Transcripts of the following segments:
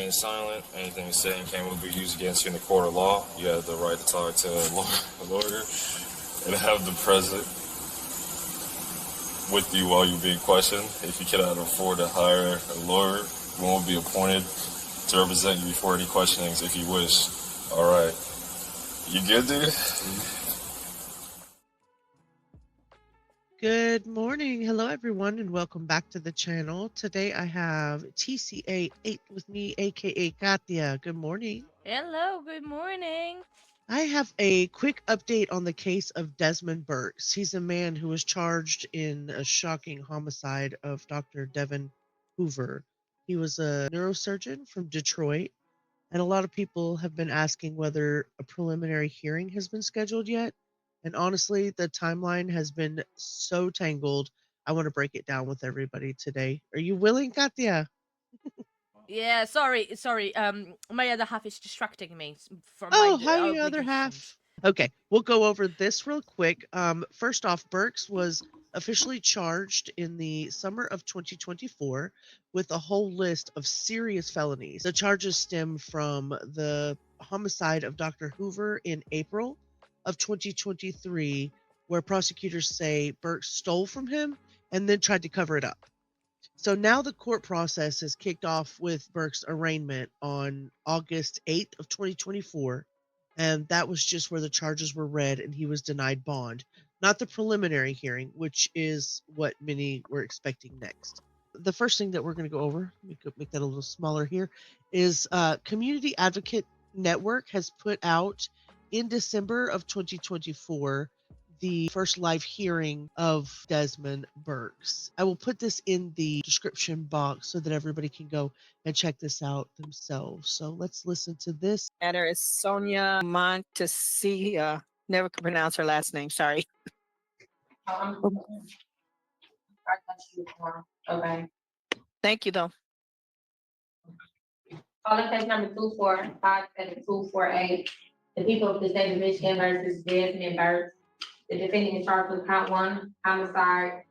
remain silent. Anything said and can will be used against you in the court of law. You have the right to talk to a lawyer and have the present with you while you're being questioned. If you cannot afford to hire a lawyer, one will be appointed to represent you before any questionings if you wish. All right. You good, dude? Good morning. Hello, everyone, and welcome back to the channel. Today I have TCA8 with me, aka Katya. Good morning. Hello, good morning. I have a quick update on the case of Desmond Burks. He's a man who was charged in a shocking homicide of Dr. Devon Hoover. He was a neurosurgeon from Detroit, and a lot of people have been asking whether a preliminary hearing has been scheduled yet. And honestly, the timeline has been so tangled. I want to break it down with everybody today. Are you willing, Katya? Yeah, sorry. My other half is distracting me from my Oh, hi, your other obligations. half. Okay, we'll go over this real quick. First off, Burks was officially charged in the summer of 2024 with a whole list of serious felonies. The charges stem from the homicide of Dr. Hoover in April of 2023, where prosecutors say Burks stole from him and then tried to cover it up. So now the court process has kicked off with Burke's arraignment on August 8th of 2024, and that was just where the charges were read and he was denied bond, not the preliminary hearing, which is what many were expecting next. The first thing that we're going to go over, we could make that a little smaller here, is Community Advocate Network has put out in December of 2024 the first live hearing of Desmond Burks. I will put this in the description box so that everybody can go and check this out themselves. So let's listen to this. Matter is Sonia Montesilla. Never could pronounce her last name. Sorry. Okay. Thank you, though. Calling case number 2457248. The people of the state of Michigan versus Desmond Burks. The defendant is charged with count 1, homicide,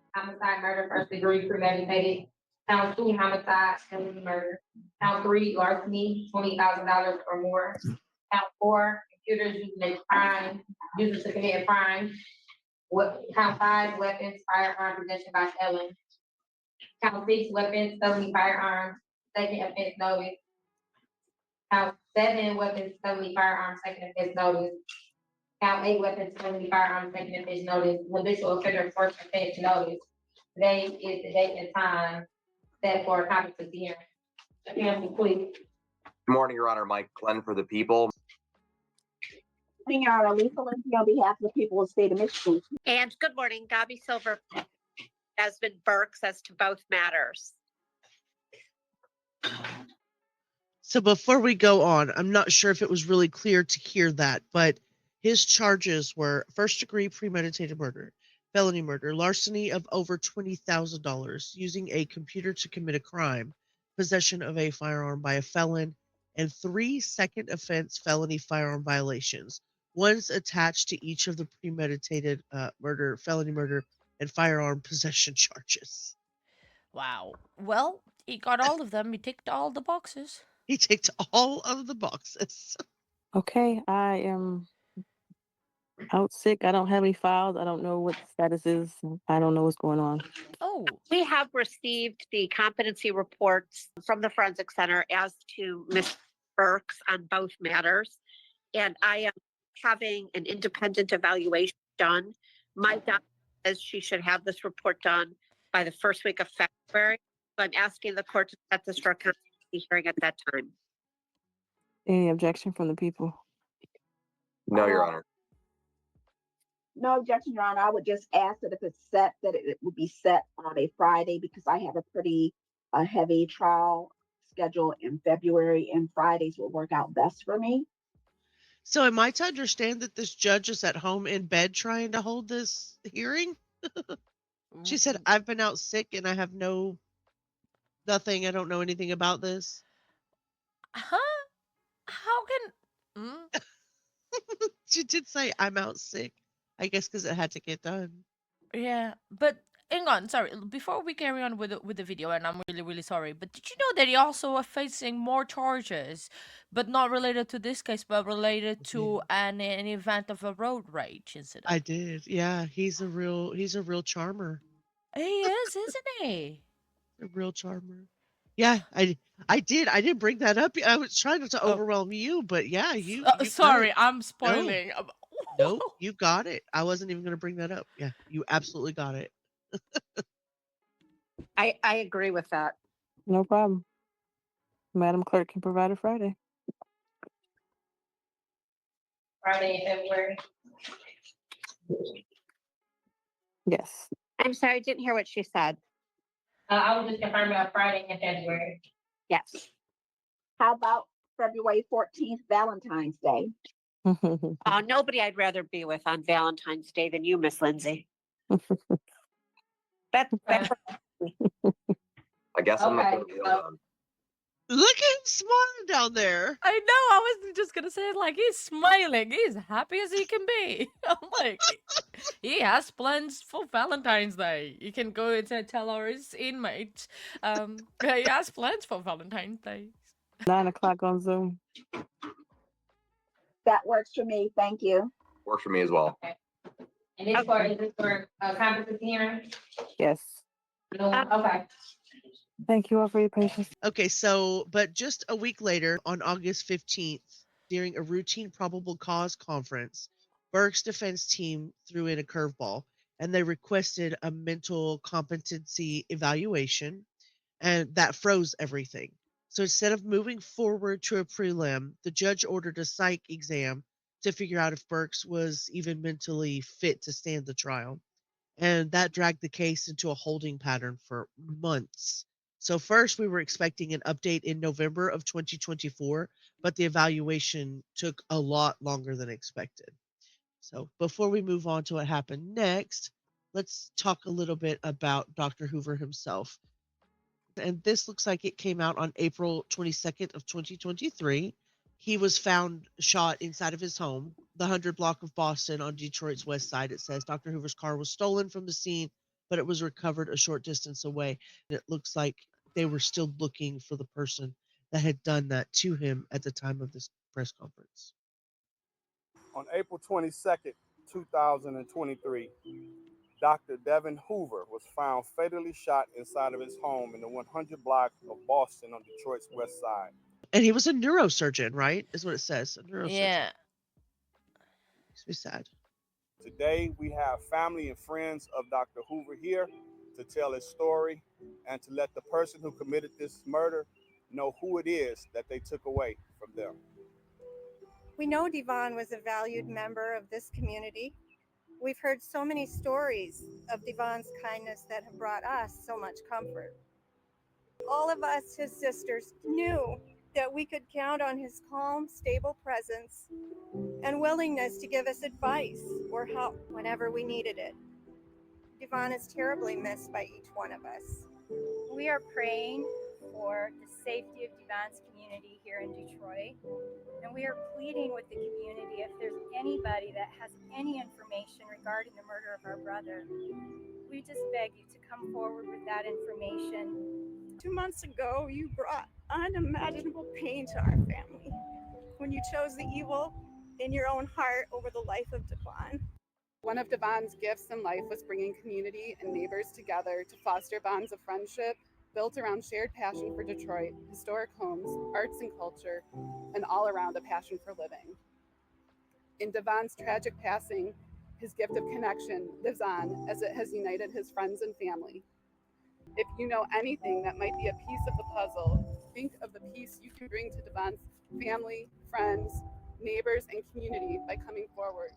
murder, first degree, premeditated. Count 2, homicide, felony murder. Count 3, larceny, $20,000 or more. Count 4, computers used to commit a crime. Count 5, weapons, firearm possession by felon. Count 6, weapons, felony firearms, second offense notice. Count 7, weapons, felony firearms, second offense notice. Count 8, weapons, felony firearms, second offense notice. Habitual offender, first offense notice. Today is the date and time set for a competency hearing. Appearance, please. Good morning, Your Honor. Mike Glenn for the people. Good morning, Your Honor. Lisa Lindsay on behalf of the people of the state of Michigan. And good morning, Gabby Silver, Desmond Burks, as to both matters. So before we go on, I'm not sure if it was really clear to hear that, but his charges were first degree premeditated murder, felony murder, larceny of over $20,000, using a computer to commit a crime, possession of a firearm by a felon, and 3 second offense felony firearm violations. One's attached to each of the premeditated murder, felony murder, and firearm possession charges. Wow. Well, he got all of them. He ticked all the boxes. He ticked all of the boxes. Okay, I am out sick. I don't have any files. I don't know what the status is. I don't know what's going on. Oh, We have received the competency reports from the Forensic Center as to Ms. Burks on both matters, and I am having an independent evaluation done. My doctor says she should have this report done by the first week of February. So I'm asking the court to set this for a competency hearing at that time. Any objection from the people? No, Your Honor. No objection, Your Honor. I would just ask that if it's set, that it would be set on a Friday because I have a pretty heavy trial schedule in February, and Fridays will work out best for me. So am I to understand that this judge is at home in bed trying to hold this hearing? She said, I've been out sick and I have nothing. I don't know anything about this. Huh? How can... She did say, I'm out sick. I guess because it had to get done. Yeah, but hang on, sorry. Before we carry on with the video, and I'm really, really sorry, but did you know that he also are facing more charges, but not related to this case, but related to an event of a road rage incident? I did. Yeah, he's a real charmer. He is, isn't he? A real charmer. Yeah, I did. I didn't bring that up. I was trying not to Oh. overwhelm you, but yeah, you got Sorry, it. I'm spoiling. No, you got it. I wasn't even going to bring that up. Yeah, you absolutely got it. I agree with that. No problem. Madam Clerk can provide it Friday. Friday in February. Yes. I'm sorry, I didn't hear what she said. I was just confirming a Friday in February. Yes. How about February 14th, Valentine's Day? Nobody I'd rather be with on Valentine's Day than you, Miss Lindsay. That's I guess I'm Okay, not gonna be so- on. Look at him smiling down there. I know. I was just gonna say it like he's smiling. He's happy as he can be. I'm like, he has plans for Valentine's Day. You can go and tell our inmate. He has plans for Valentine's Day. 9 o'clock on Zoom. That works for me. Thank you. Works for me as well. And is this for a competency hearing? Yes. No, okay. Thank you all for your patience. Okay, so, but just a week later, on August 15th, during a routine probable cause conference, Burke's defense team threw in a curveball and they requested a mental competency evaluation, and that froze everything. So instead of moving forward to a prelim, the judge ordered a psych exam to figure out if Burks was even mentally fit to stand the trial. And that dragged the case into a holding pattern for months. So first we were expecting an update in November of 2024, but the evaluation took a lot longer than expected. So before we move on to what happened next, let's talk a little bit about Dr. Hoover himself. And this looks like it came out on April 22nd of 2023. He was found shot inside of his home, the 100 block of Boston on Detroit's west side. It says Dr. Hoover's car was stolen from the scene, but it was recovered a short distance away. And it looks like they were still looking for the person that had done that to him at the time of this press conference. On April 22nd, 2023, Dr. Devon Hoover was found fatally shot inside of his home in the 100 block of Boston on Detroit's west side. And he was a neurosurgeon, right? Is what it says. A neurosurgeon. Yeah. Makes me sad. Today, we have family and friends of Dr. Hoover here to tell his story and to let the person who committed this murder know who it is that they took away from them. We know Devon was a valued member of this community. We've heard so many stories of Devon's kindness that have brought us so much comfort. All of us, his sisters, knew that we could count on his calm, stable presence and willingness to give us advice or help whenever we needed it. Devon is terribly missed by each one of us. We are praying for the safety of Devon's community here in Detroit, and we are pleading with the community if there's anybody that has any information regarding the murder of our brother, we just beg you to come forward with that information. 2 months ago, you brought unimaginable pain to our family when you chose the evil in your own heart over the life of Devon. One of Devon's gifts in life was bringing community and neighbors together to foster bonds of friendship built around shared passion for Detroit, historic homes, arts and culture, and all around a passion for living. In Devon's tragic passing, his gift of connection lives on as it has united his friends and family. If you know anything that might be a piece of the puzzle, think of the piece you can bring to Devon's family, friends, neighbors, and community by coming forward.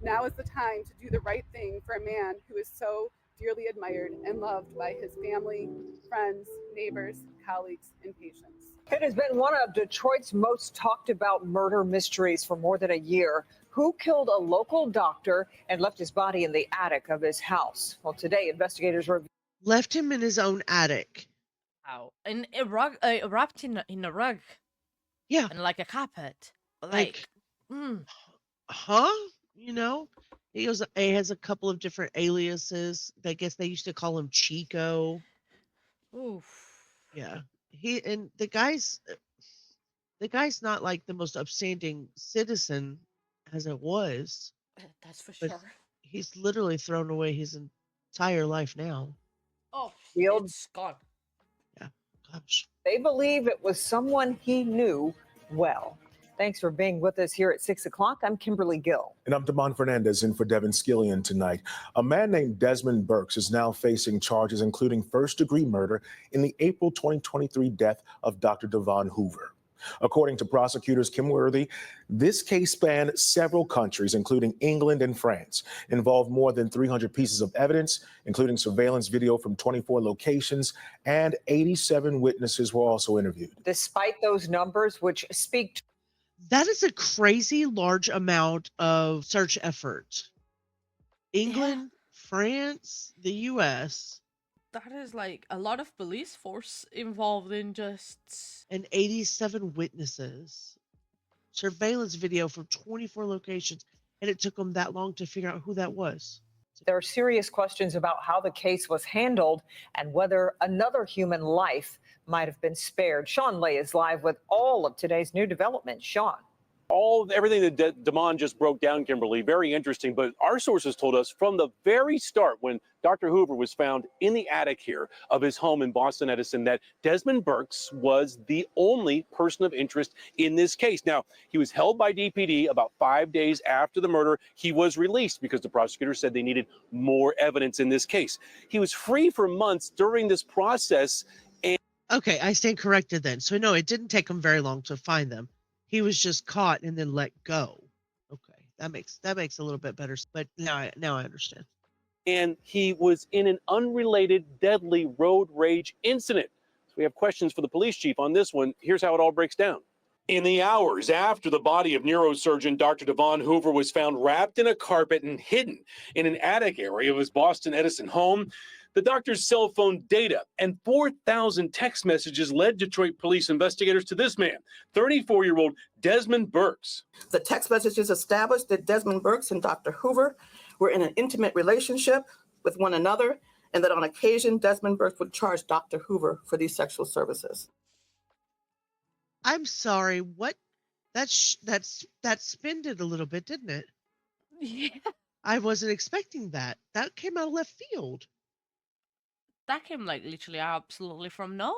Now is the time to do the right thing for a man who is so dearly admired and loved by his family, friends, neighbors, colleagues, and patients. It has been one of Detroit's most talked about murder mysteries for more than a year. Who killed a local doctor and left his body in the attic of his house? Well, today investigators left him in his own attic. Wow. In a rug, wrapped in a rug. Yeah. And like a carpet. Huh? You know? He has a couple of different aliases. I guess they used to call him Chico. Oof. Yeah. The guy's not like the most upstanding citizen as it was, That's for but sure. he's literally thrown away his entire life now. Oh, Field. it's gone. Yeah. Gosh. They believe it was someone he knew well. Thanks for being with us here at 6 o'clock. I'm Kimberly Gill. And I'm Damon Fernandez in for Devin Skillian tonight. A man named Desmond Burks is now facing charges including first-degree murder in the April 2023 death of Dr. Devon Hoover. According to prosecutors Kim Worthy, this case spanned several countries, including England and France, involved more than 300 pieces of evidence, including surveillance video from 24 locations, and 87 witnesses were also interviewed. Despite those numbers, which speak to That is a crazy large amount of search effort. England, France, the US, That is like a lot of police force involved in just. and 87 witnesses. Surveillance video from 24 locations, and it took them that long to figure out who that was. there are serious questions about how the case was handled and whether another human life might have been spared. Sean Lay is live with all of today's new developments. Sean. Everything that Damon just broke down, Kimberly, very interesting. But our sources told us from the very start, when Dr. Hoover was found in the attic here of his home in Boston Edison, that Desmond Burks was the only person of interest in this case. Now, he was held by DPD about 5 days after the murder. He was released because the prosecutor said they needed more evidence in this case. He was free for months during this process. Okay, I stand corrected then. So no, it didn't take him very long to find them. He was just caught and then let go. Okay, that makes a little bit better. But now I understand. And he was in an unrelated deadly road rage incident. So we have questions for the police chief on this one. Here's how it all breaks down. In the hours after the body of neurosurgeon Dr. Devon Hoover was found wrapped in a carpet and hidden in an attic area of his Boston Edison home, the doctor's cell phone data and 4,000 text messages led Detroit police investigators to this man, 34-year-old Desmond Burks. The text messages established that Desmond Burks and Dr. Hoover were in an intimate relationship with one another, and that on occasion, Desmond Burks would charge Dr. Hoover for these sexual services. I'm sorry. What? That spinned it a little bit, didn't it? Yeah. I wasn't expecting that. That came out of left field. That came like literally absolutely from nowhere.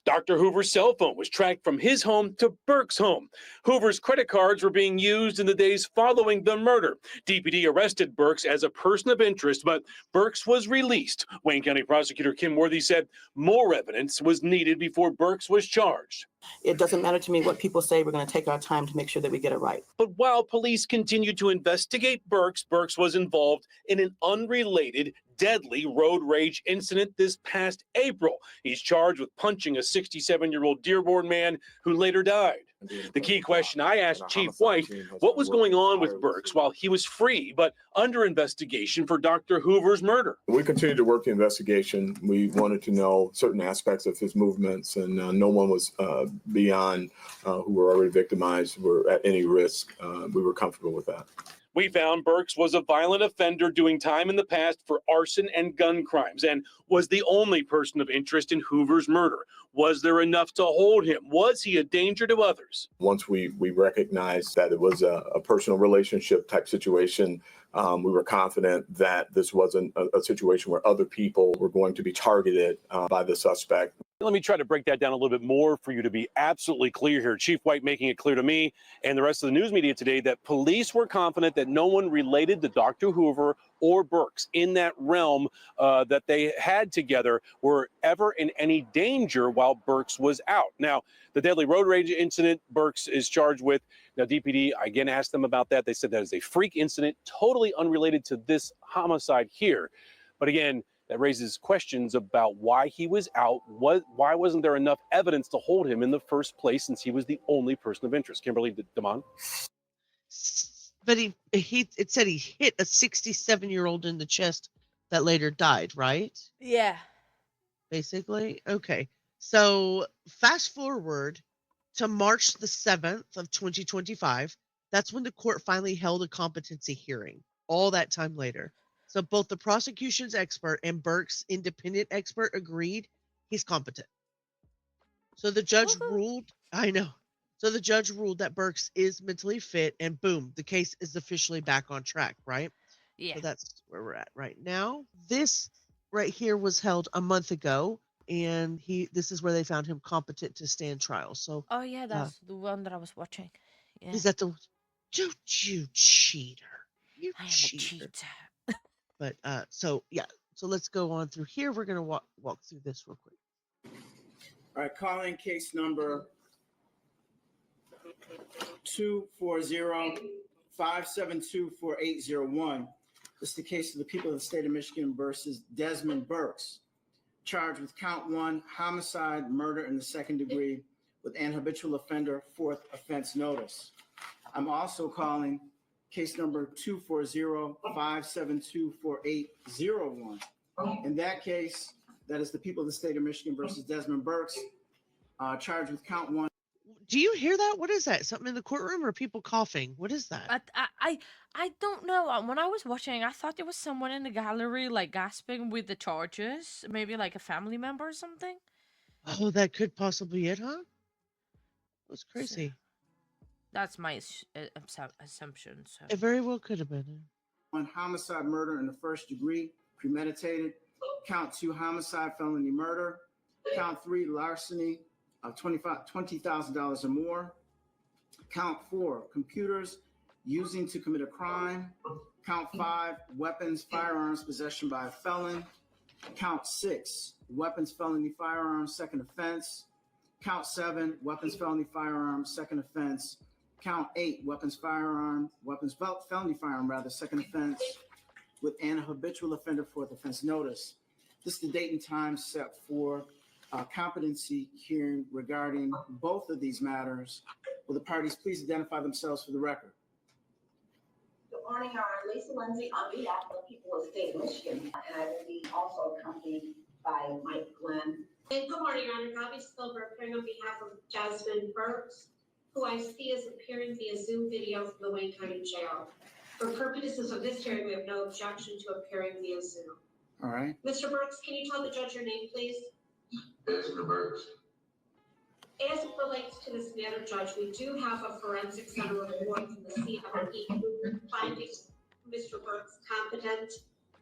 Dr. Hoover's cell phone was tracked from his home to Burke's home. Hoover's credit cards were being used in the days following the murder. DPD arrested Burks as a person of interest, but Burks was released. Wayne County Prosecutor Kim Worthy said more evidence was needed before Burks was charged. It doesn't matter to me what people say. We're going to take our time to make sure that we get it right. But while police continued to investigate Burks, Burks was involved in an unrelated deadly road rage incident this past April. He's charged with punching a 67-year-old Dearborn man who later died. The key question I asked Chief White, what was going on with Burks while he was free but under investigation for Dr. Hoover's murder? We continued to work the investigation. We wanted to know certain aspects of his movements, and no one was beyond who were already victimized, were at any risk. We were comfortable with that. We found Burks was a violent offender doing time in the past for arson and gun crimes and was the only person of interest in Hoover's murder. Was there enough to hold him? Was he a danger to others? Once we recognized that it was a personal relationship type situation, we were confident that this wasn't a situation where other people were going to be targeted by the suspect. Let me try to break that down a little bit more for you to be absolutely clear here. Chief White making it clear to me and the rest of the news media today that police were confident that no one related to Dr. Hoover or Burks in that realm that they had together were ever in any danger while Burks was out. Now, the deadly road rage incident Burks is charged with. Now, DPD, I again asked them about that. They said that is a freak incident, totally unrelated to this homicide here. But again, that raises questions about why he was out. Why wasn't there enough evidence to hold him in the first place since he was the only person of interest? Kimberly Damon? But it said he hit a 67-year-old in the chest that later died, right? Yeah. Basically. Okay. So fast forward to March the 7th of 2025. That's when the court finally held a competency hearing, all that time later. So both the prosecution's expert and Burke's independent expert agreed he's competent. So the judge ruled, I know. So the judge ruled that Burks is mentally fit, and boom, the case is officially back on track, right? Yeah. So that's where we're at right now. This right here was held a month ago, and this is where they found him competent to stand trial. So Oh yeah, that's the one that I was watching. Yeah. is that the don't you cheater? You I am a cheater. cheater. But so yeah, so let's go on through here. We're gonna walk through this real quick. All right, calling case number 240-572-4801. This is the case of the people of the state of Michigan versus Desmond Burks, charged with count 1, homicide, murder in the second degree with an habitual offender, fourth offense notice. I'm also calling case number 240-572-4801. In that case, that is the people of the state of Michigan versus Desmond Burks, charged with count 1. Do you hear that? What is that? Something in the courtroom or people coughing? What is that? I don't know. When I was watching, I thought there was someone in the gallery like gasping with the charges. Maybe like a family member or something. Oh, that could possibly be it, huh? That's crazy. That's my assumption. So It very well could have been. 1, homicide, murder in the first degree, premeditated. Count 2, homicide, felony murder. Count 3, larceny, $20,000 or more. Count 4, computers using to commit a crime. Count 5, weapons, firearms, possession by a felon. Count 6, weapons, felony, firearms, second offense. Count 7, weapons, felony, firearms, second offense. Count 8, weapons, felony, firearm, second offense, with an habitual offender, fourth offense notice. This is the date and time set for competency hearing regarding both of these matters. Will the parties please identify themselves for the record? Good morning, Your Honor. Lisa Lindsay on behalf of the people of the state of Michigan, and I will be also accompanied by Mike Glenn. And good morning, Your Honor. Bobby Silver appearing on behalf of Desmond Burks, who I see is appearing via Zoom video from the Wayne County Jail. For purposes of this hearing, we have no objection to appearing via Zoom. All right. Mr. Burks, can you tell the judge your name, please? Desmond Burks. As it relates to this matter, Judge, we do have a forensic center report from the CME finding Mr. Burks competent.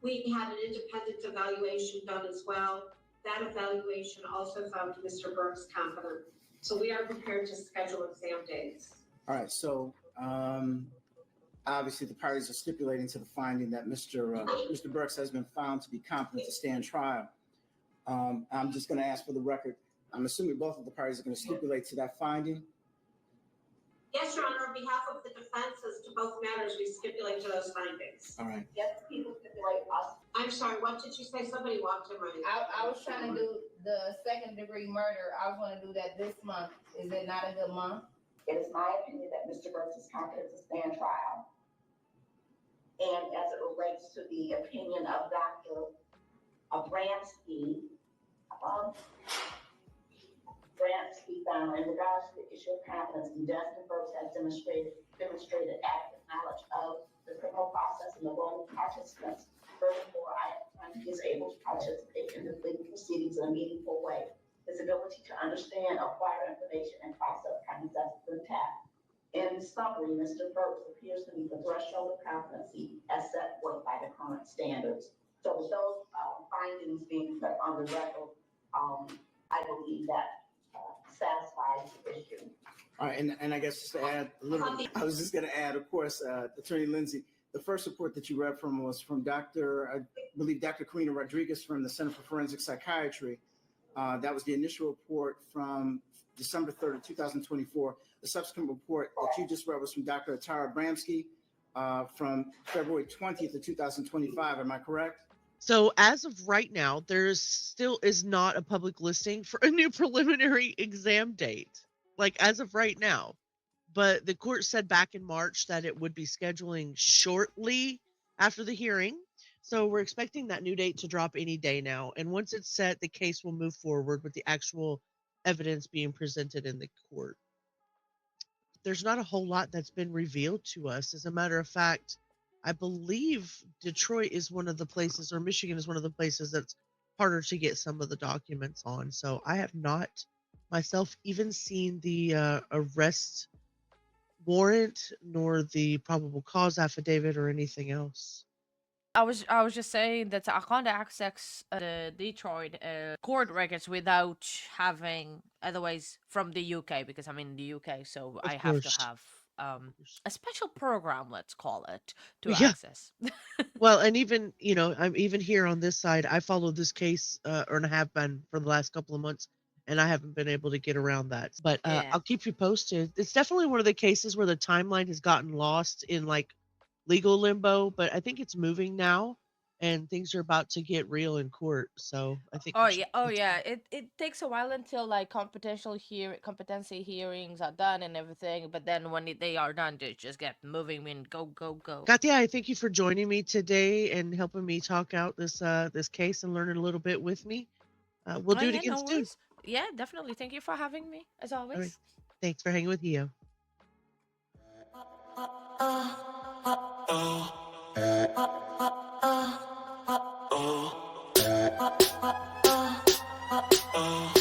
We had an independent evaluation done as well. That evaluation also found Mr. Burks competent. So we are prepared to schedule exam dates. All right, so obviously the parties are stipulating to the finding that Mr. Burks has been found to be competent to stand trial. I'm just going to ask for the record. I'm assuming both of the parties are going to stipulate to that finding. Yes, Your Honor, on behalf of the defense as to both matters, we stipulate to those findings. All right. Yes, people stipulate us. I'm sorry, what did you say? Somebody walked in right now. I was trying to do the second degree murder. I was going to do that this month. Is it not a good month? It is my opinion that Mr. Burks is competent to stand trial. And as it relates to the opinion of Dr. Bransky, found in regards to the issue of competence, Desmond Burks has demonstrated adequate knowledge of the criminal process and the role of participants. Furthermore, he is able to participate in the legal proceedings in a meaningful way. His ability to understand, acquire information, and process concepts is intact. In summary, Mr. Burks appears to meet the threshold of competency as set forth by the current standards. So with those findings being put on the record, I believe that satisfies the issue. All right, and I guess just to add a little bit, I was just going to add, of course, Attorney Lindsay, the first report that you read from was from I believe Dr. Karina Rodriguez from the Center for Forensic Psychiatry. That was the initial report from December 3rd of 2024. The subsequent report that you just read was from Dr. Tara Bramsky from February 20th of 2025. Am I correct? So as of right now, there still is not a public listing for a new preliminary exam date, like as of right now. But the court said back in March that it would be scheduling shortly after the hearing. So we're expecting that new date to drop any day now. And once it's set, the case will move forward with the actual evidence being presented in the court. there's not a whole lot that's been revealed to us. As a matter of fact, I believe Detroit is one of the places, or Michigan is one of the places that's harder to get some of the documents on. So I have not myself even seen the arrest warrant nor the probable cause affidavit or anything else. I was just saying that I can't access the Detroit court records without having otherwise from the UK, because I'm in the UK, so I have to have a special program, let's call it, to Yeah. access. Well, and even, I'm even here on this side. I followed this case, or have been for the last couple of months, and I haven't been able to get around that. But Yeah. I'll keep you posted. It's definitely one of the cases where the timeline has gotten lost in like legal limbo, but I think it's moving now, and things are about to get real in court. So I think Oh we should. yeah, oh yeah. It takes a while until like competency hearings are done and everything, but then when they are done, they just get moving and go go go. Katya, I thank you for joining me today and helping me talk out this case and learning a little bit with me. We'll Oh do it yeah, again no soon. worries. Yeah, definitely. Thank you for having me, as All right. always. Thanks for hanging with Hio. Oh.